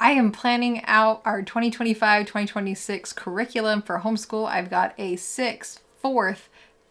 I am planning out our 2025-2026 curriculum for homeschool. I've got a 6th, 4th,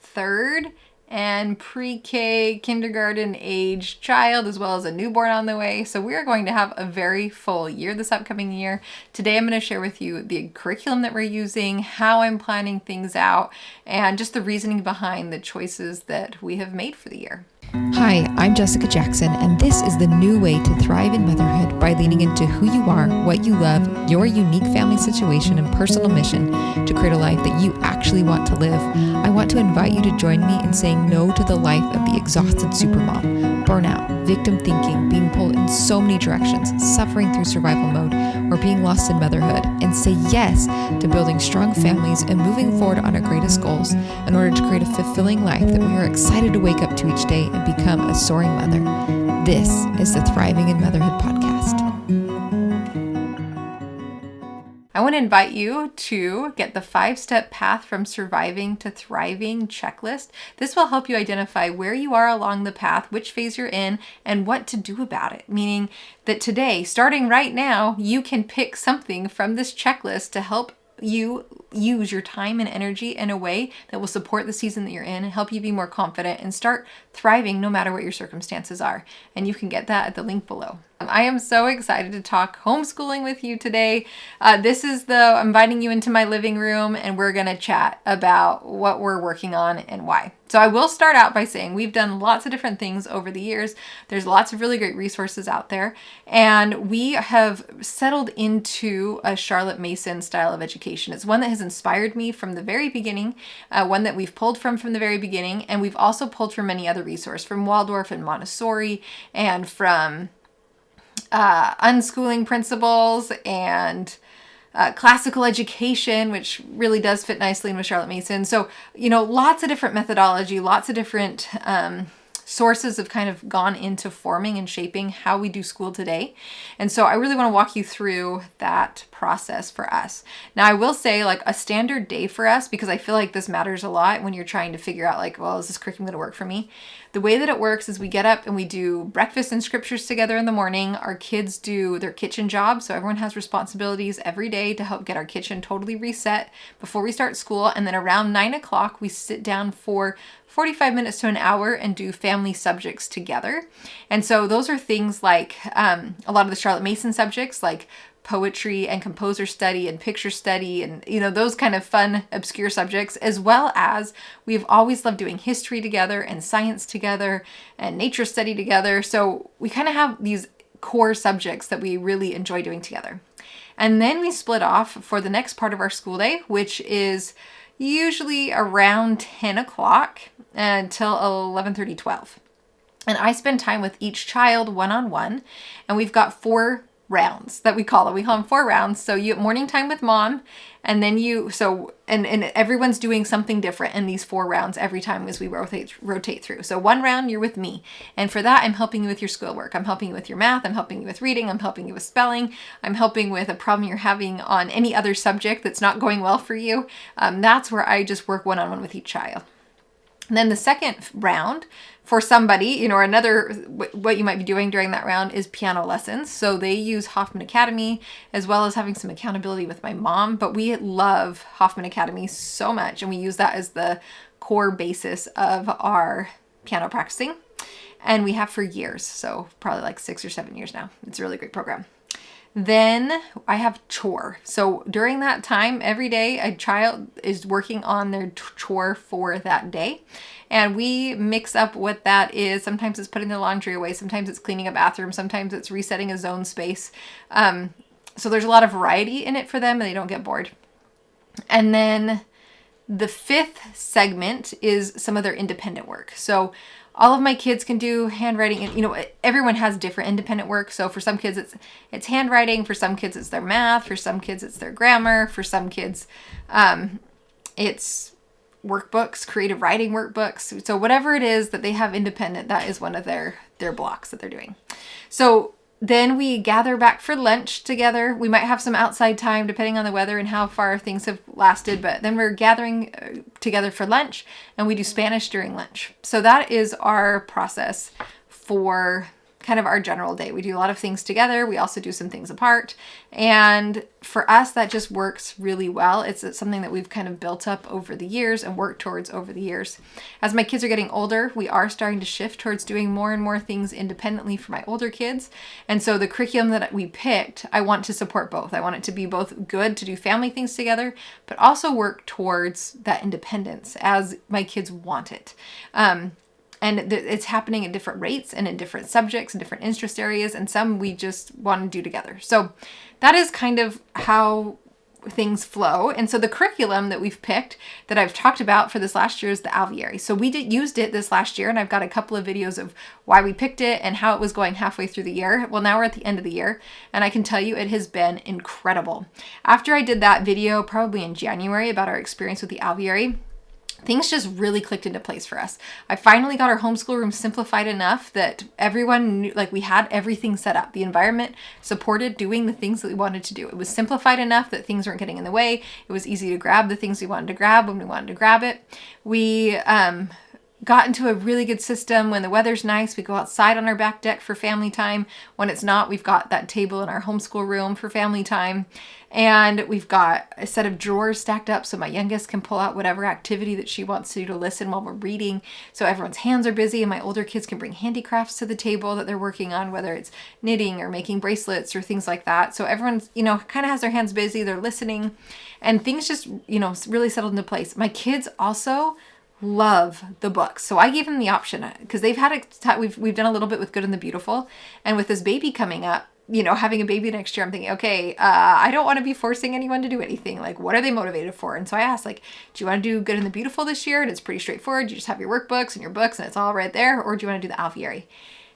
3rd, and pre-K kindergarten age child, as well as a newborn on the way. So we are going to have a very full year this upcoming year. Today I'm going to share with you the curriculum that we're using, how I'm planning things out, and just the reasoning behind the choices that we have made for the year. Hi, I'm Jessica Jackson, and this is the new way to thrive in motherhood by leaning into who you are, what you love, your unique family situation, and personal mission to create a life that you actually want to live. I want to invite you to join me in saying no to the life of the exhausted supermom, burnout, victim thinking, being pulled in so many directions, suffering through survival mode, or being lost in motherhood, and say yes to building strong families and moving forward on our greatest goals in order to create a fulfilling life that we are excited to wake up to each day and become a soaring mother. This is the Thriving in Motherhood podcast. I want to invite you to get the 5-step path from surviving to thriving checklist. This will help you identify where you are along the path, which phase you're in, and what to do about it. Meaning that today, starting right now, you can pick something from this checklist to help you use your time and energy in a way that will support the season that you're in and help you be more confident and start thriving no matter what your circumstances are. And you can get that at the link below. I am so excited to talk homeschooling with you today. I'm inviting you into my living room and we're going to chat about what we're working on and why. So I will start out by saying we've done lots of different things over the years. There's lots of really great resources out there. And we have settled into a Charlotte Mason style of education. It's one that has inspired me from the very beginning, one that we've pulled from the very beginning. And we've also pulled from many other resources, from Waldorf and Montessori, and from unschooling principles and classical education, which really does fit nicely in with Charlotte Mason. So, lots of different methodology, lots of different sources have kind of gone into forming and shaping how we do school today. And so I really want to walk you through that process for us. Now, I will say like a standard day for us, because I feel like this matters a lot when you're trying to figure out like, well, is this curriculum going to work for me? The way that it works is we get up and we do breakfast and scriptures together in the morning. Our kids do their kitchen job. So everyone has responsibilities every day to help get our kitchen totally reset before we start school. And then around 9 o'clock, we sit down for 45 minutes to an hour and do family subjects together. And so those are things like a lot of the Charlotte Mason subjects, like poetry and composer study and picture study and, those kind of fun, obscure subjects, as well as we've always loved doing history together and science together and nature study together. So we kind of have these core subjects that we really enjoy doing together. And then we split off for the next part of our school day, which is usually around 10 o'clock until 11:30, 12. And I spend time with each child one-on-one, and we've got 4 rounds that we call them. We call them 4 rounds. So you have morning time with mom, and then and everyone's doing something different in these 4 rounds every time as we rotate through. So 1 round, you're with me. And for that, I'm helping you with your schoolwork. I'm helping you with your math. I'm helping you with reading. I'm helping you with spelling. I'm helping with a problem you're having on any other subject that's not going well for you. That's where I just work one-on-one with each child. And then the second round for somebody, or what you might be doing during that round is piano lessons. So they use Hoffman Academy, as well as having some accountability with my mom. But we love Hoffman Academy so much, and we use that as the core basis of our piano practicing. And we have for years, so probably like 6 or 7 years now. It's a really great program. Then I have chore. So during that time, every day, a child is working on their chore for that day. And we mix up what that is. Sometimes it's putting their laundry away. Sometimes it's cleaning a bathroom. Sometimes it's resetting a zone space. So there's a lot of variety in it for them and they don't get bored. And then the 5th segment is some of their independent work. So all of my kids can do handwriting, and everyone has different independent work. So for some kids it's handwriting, for some kids it's their math, for some kids it's their grammar, for some kids it's workbooks, creative writing workbooks. So whatever it is that they have independent, that is one of their blocks that they're doing. So then we gather back for lunch together. We might have some outside time depending on the weather and how far things have lasted, but then we're gathering together for lunch and we do Spanish during lunch. So that is our process for kind of our general day. We do a lot of things together. We also do some things apart. And for us, that just works really well. It's something that we've kind of built up over the years and worked towards over the years. As my kids are getting older, we are starting to shift towards doing more and more things independently for my older kids. And so the curriculum that we picked, I want to support both. I want it to be both good to do family things together, but also work towards that independence as my kids want it. And it's happening at different rates and in different subjects and different interest areas, and some we just want to do together. So that is kind of how things flow. And so the curriculum that we've picked that I've talked about for this last year is the Alviary. So we used it this last year, and I've got a couple of videos of why we picked it and how it was going halfway through the year. Well, now we're at the end of the year, and I can tell you it has been incredible. After I did that video, probably in January, about our experience with the Alviary, things just really clicked into place for us. I finally got our homeschool room simplified enough that everyone knew, like, we had everything set up. The environment supported doing the things that we wanted to do. It was simplified enough that things weren't getting in the way. It was easy to grab the things we wanted to grab when we wanted to grab it. We got into a really good system. When the weather's nice, we go outside on our back deck for family time. When it's not, we've got that table in our homeschool room for family time. And we've got a set of drawers stacked up so my youngest can pull out whatever activity that she wants to do to listen while we're reading. So everyone's hands are busy, and my older kids can bring handicrafts to the table that they're working on, whether it's knitting or making bracelets or things like that. So everyone's, kind of has their hands busy, they're listening, and things just, really settled into place. My kids also love the books. So I gave them the option because they've had we've done a little bit with Good and the Beautiful, and with this baby coming up, having a baby next year, I'm thinking, okay, I don't want to be forcing anyone to do anything. Like, what are they motivated for? And so I asked, like, do you want to do Good and the Beautiful this year? And it's pretty straightforward. You just have your workbooks and your books and it's all right there. Or do you want to do the Alviary?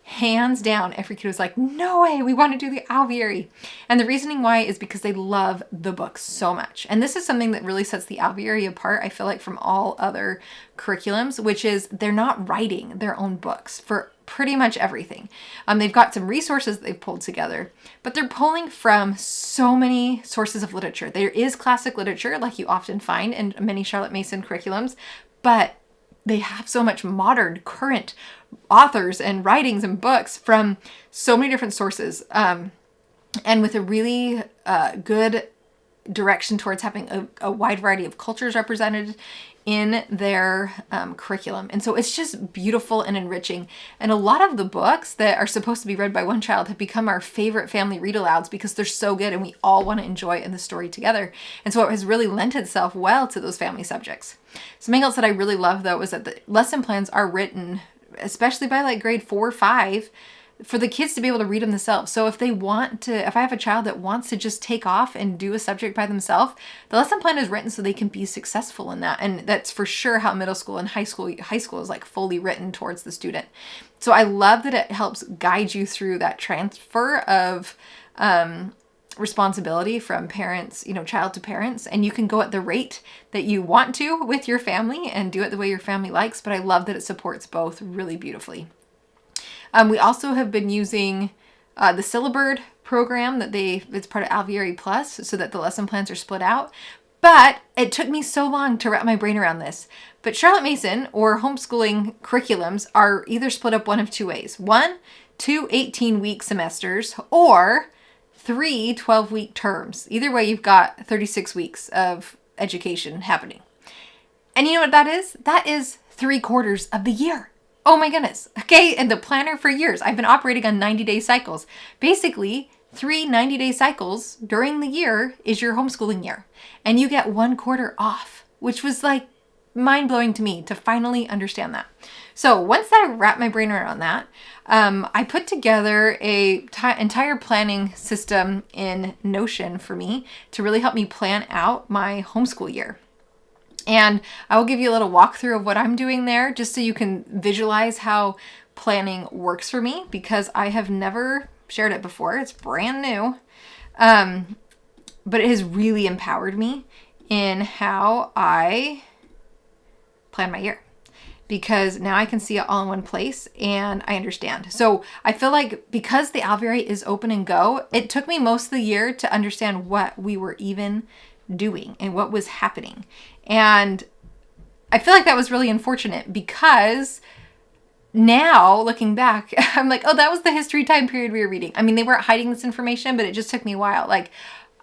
Hands down, every kid was like, no way, we want to do the Alviary. And the reasoning why is because they love the books so much. And this is something that really sets the Alviary apart, I feel like, from all other curriculums, which is they're not writing their own books for pretty much everything. They've got some resources they've pulled together, but they're pulling from so many sources of literature. There is classic literature, like you often find in many Charlotte Mason curriculums, but they have so much modern, current authors and writings and books from so many different sources, and with a really good direction towards having a wide variety of cultures represented in their curriculum. And so it's just beautiful and enriching. And a lot of the books that are supposed to be read by one child have become our favorite family read-alouds because they're so good and we all want to enjoy it in the story together. And so it has really lent itself well to those family subjects. Something else that I really love, though, is that the lesson plans are written, especially by like grade 4 or 5, for the kids to be able to read them themselves. So if I have a child that wants to just take off and do a subject by themselves, the lesson plan is written so they can be successful in that. And that's for sure how middle school and high school is like fully written towards the student. So I love that it helps guide you through that transfer of responsibility from parents, child to parents, and you can go at the rate that you want to with your family and do it the way your family likes. But I love that it supports both really beautifully. We also have been using the Syllabird program it's part of Alviary Plus, so that the lesson plans are split out. But it took me so long to wrap my brain around this. But Charlotte Mason or homeschooling curriculums are either split up one of two ways. 1, 2 18-week semesters, or 3 12-week terms. Either way, you've got 36 weeks of education happening. And you know what that is? That is 3/4 of the year. Oh my goodness. Okay, and the planner for years. I've been operating on 90-day cycles. Basically, 3 90-day cycles during the year is your homeschooling year. And you get 1/4 off, which was like mind-blowing to me to finally understand that. So once I wrapped my brain around that, I put together a entire planning system in Notion for me to really help me plan out my homeschool year. And I will give you a little walkthrough of what I'm doing there just so you can visualize how planning works for me, because I have never shared it before. It's brand new. But it has really empowered me in how I plan my year, because now I can see it all in one place and I understand. So I feel like because the Alviary is open and go, it took me most of the year to understand what we were even doing and what was happening. And I feel like that was really unfortunate because now looking back, I'm like, oh, that was the history time period we were reading. I mean, they weren't hiding this information, but it just took me a while. Like,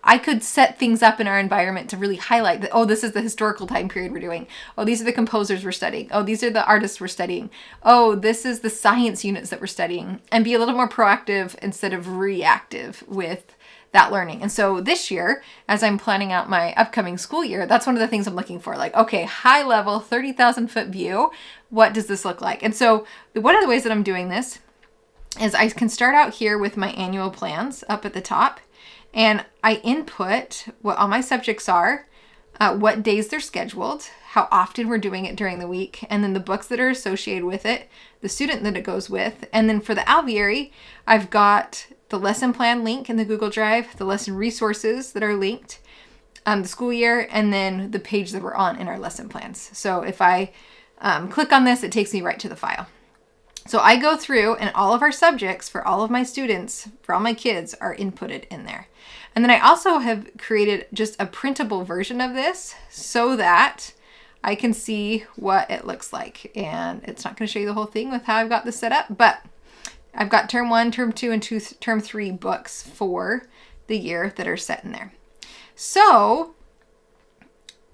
I could set things up in our environment to really highlight that, oh, this is the historical time period we're doing. Oh, these are the composers we're studying. Oh, these are the artists we're studying. Oh, this is the science units that we're studying. And be a little more proactive instead of reactive with that learning. And so this year, as I'm planning out my upcoming school year, that's one of the things I'm looking for. Like, okay, high level, 30,000 foot view. What does this look like? And so one of the ways that I'm doing this is I can start out here with my annual plans up at the top. And I input what all my subjects are, what days they're scheduled, how often we're doing it during the week, and then the books that are associated with it, the student that it goes with. And then for the Alviary, I've got the lesson plan link in the Google Drive, the lesson resources that are linked, the school year, and then the page that we're on in our lesson plans. So if I click on this, it takes me right to the file. So I go through and all of our subjects for all of my students, for all my kids, are inputted in there. And then I also have created just a printable version of this so that I can see what it looks like. And it's not going to show you the whole thing with how I've got this set up, but I've got term 1, term 2, and term 3 books for the year that are set in there. So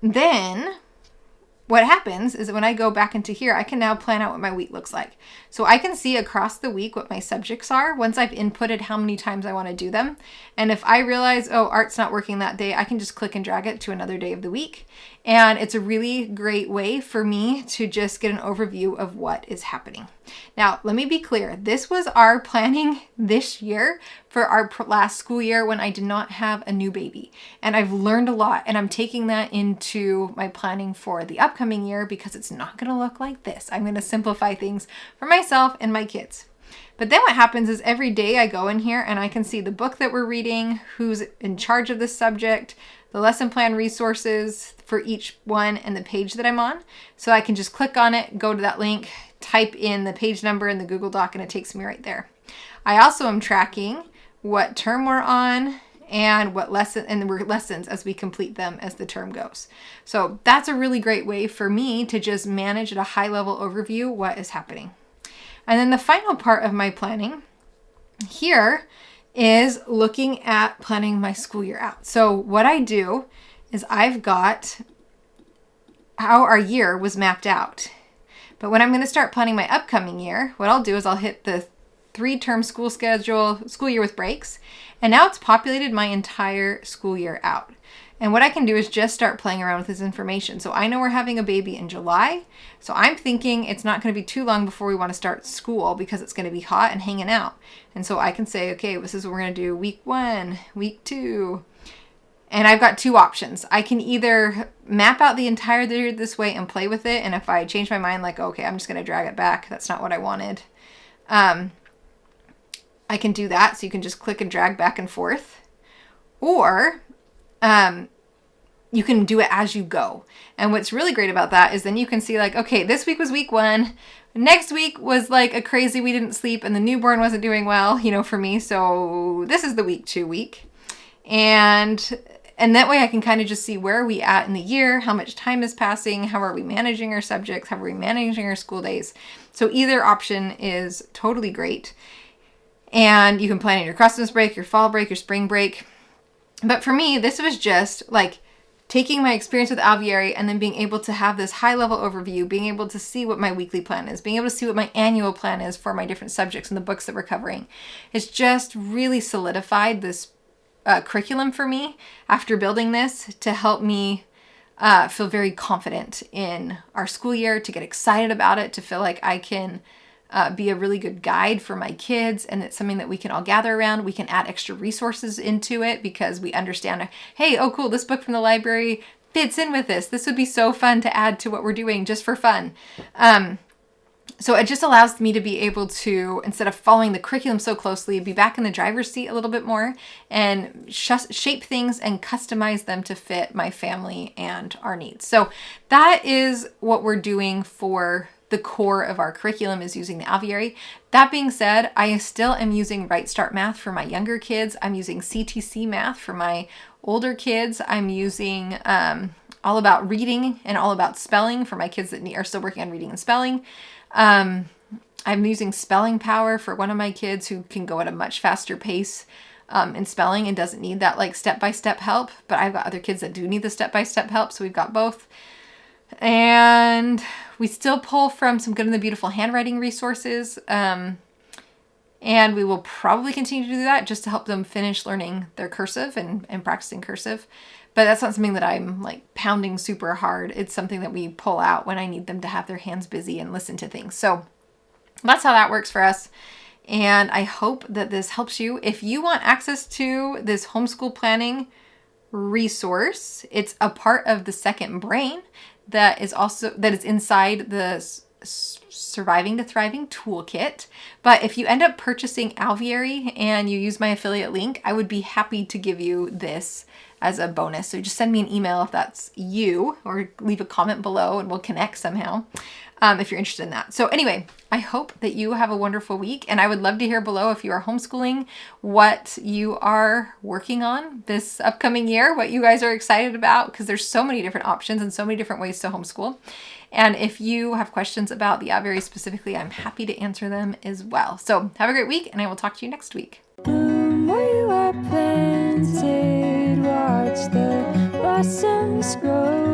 then what happens is that when I go back into here, I can now plan out what my week looks like. So I can see across the week what my subjects are once I've inputted how many times I want to do them. And if I realize, oh, art's not working that day, I can just click and drag it to another day of the week. And it's a really great way for me to just get an overview of what is happening. Now, let me be clear. This was our planning this year for our last school year when I did not have a new baby. And I've learned a lot, and I'm taking that into my planning for the upcoming year because it's not going to look like this. I'm going to simplify things for myself and my kids. But then what happens is every day I go in here and I can see the book that we're reading, who's in charge of this subject, the lesson plan resources for each one, and the page that I'm on. So I can just click on it, go to that link, type in the page number in the Google Doc, and it takes me right there. I also am tracking what term we're on and what lesson, and we're lessons as we complete them as the term goes. So that's a really great way for me to just manage at a high level overview what is happening. And then the final part of my planning here is looking at planning my school year out. So what I do is I've got how our year was mapped out. But when I'm going to start planning my upcoming year, what I'll do is I'll hit the 3-term school year with breaks. And now it's populated my entire school year out. And what I can do is just start playing around with this information. So I know we're having a baby in July. So I'm thinking it's not going to be too long before we want to start school because it's going to be hot and hanging out. And so I can say, okay, this is what we're going to do week 1, week 2. And I've got 2 options. I can either map out the entire year this way and play with it. And if I change my mind, like, okay, I'm just going to drag it back. That's not what I wanted. I can do that. So you can just click and drag back and forth. Or you can do it as you go. And what's really great about that is then you can see like, okay, this week was week 1. Next week was like a crazy, we didn't sleep and the newborn wasn't doing well, for me. So this is the week 2 week. And that way I can kind of just see where are we at in the year, how much time is passing, how are we managing our subjects, how are we managing our school days. So either option is totally great. And you can plan in your Christmas break, your fall break, your spring break. But for me, this was just like taking my experience with Alviary and then being able to have this high level overview, being able to see what my weekly plan is, being able to see what my annual plan is for my different subjects and the books that we're covering. It's just really solidified this curriculum for me after building this to help me feel very confident in our school year, to get excited about it, to feel like I can be a really good guide for my kids, and it's something that we can all gather around. We can add extra resources into it because we understand, hey, oh cool, this book from the library fits in with this. This would be so fun to add to what we're doing just for fun. So it just allows me to be able to, instead of following the curriculum so closely, be back in the driver's seat a little bit more and shape things and customize them to fit my family and our needs. So that is what we're doing for the core of our curriculum, is using the Alviary. That being said, I still am using Right Start Math for my younger kids. I'm using CTC Math for my older kids. I'm using All About Reading and All About Spelling for my kids that are still working on reading and spelling. I'm using Spelling Power for one of my kids who can go at a much faster pace in spelling and doesn't need that like step-by-step help. But I've got other kids that do need the step-by-step help, so we've got both. And we still pull from some Good and the Beautiful handwriting resources. And we will probably continue to do that just to help them finish learning their cursive and practicing cursive. But that's not something that I'm like pounding super hard. It's something that we pull out when I need them to have their hands busy and listen to things. So that's how that works for us. And I hope that this helps you. If you want access to this homeschool planning resource, it's a part of the Second Brain that is inside the Surviving to Thriving toolkit. But if you end up purchasing Alviary and you use my affiliate link, I would be happy to give you this as a bonus. So just send me an email if that's you, or leave a comment below and we'll connect somehow if you're interested in that. So anyway, I hope that you have a wonderful week, and I would love to hear below if you are homeschooling, what you are working on this upcoming year, what you guys are excited about, because there's so many different options and so many different ways to homeschool. And if you have questions about the Alviary specifically, I'm happy to answer them as well. So have a great week, and I will talk to you next week. Where you are planted, watch the blossoms grow.